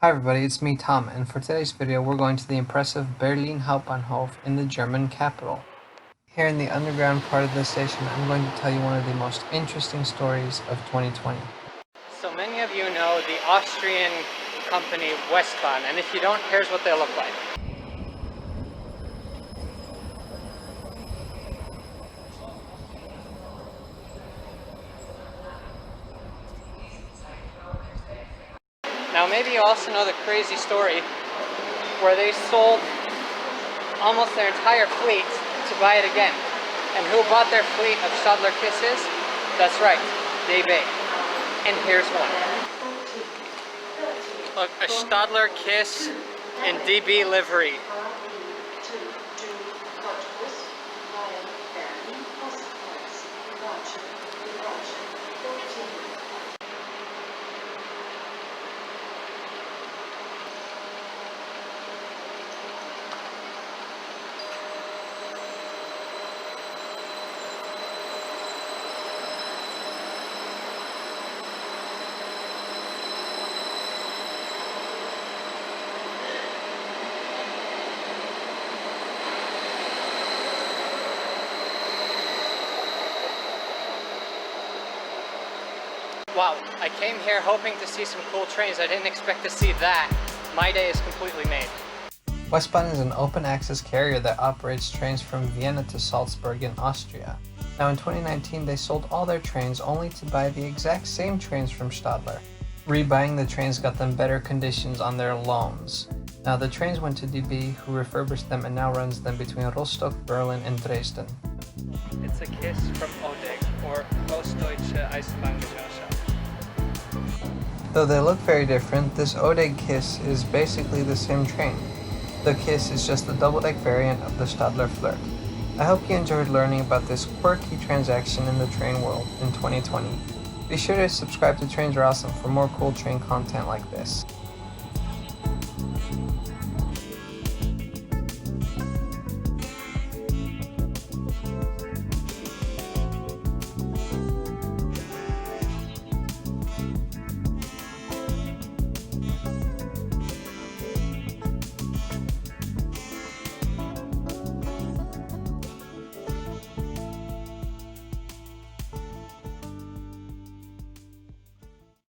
Hi everybody, it's me Tom, and for today's video we're going to the impressive Berlin Hauptbahnhof in the German capital. Here in the underground part of the station, I'm going to tell you one of the most interesting stories of 2020. So many of you know the Austrian company Westbahn, and if you don't, here's what they look like. Now maybe you also know the crazy story where they sold almost their entire fleet to buy it again. And who bought their fleet of Stadler KISSes? That's right, DB. And here's one. Look, a Stadler KISS in DB livery. Wow, I came here hoping to see some cool trains. I didn't expect to see that. My day is completely made. Westbahn is an open-access carrier that operates trains from Vienna to Salzburg in Austria. Now in 2019 they sold all their trains only to buy the exact same trains from Stadler. Rebuying the trains got them better conditions on their loans. Now the trains went to DB, who refurbished them and now runs them between Rostock, Berlin and Dresden. It's a KISS from ODEG, or Ostdeutsche Eisenbahngesellschaft. Though they look very different, this ODEG KISS is basically the same train. The KISS is just the double-deck variant of the Stadler Flirt. I hope you enjoyed learning about this quirky transaction in the train world in 2020. Be sure to subscribe to Trains Are Awesome for more cool train content like this.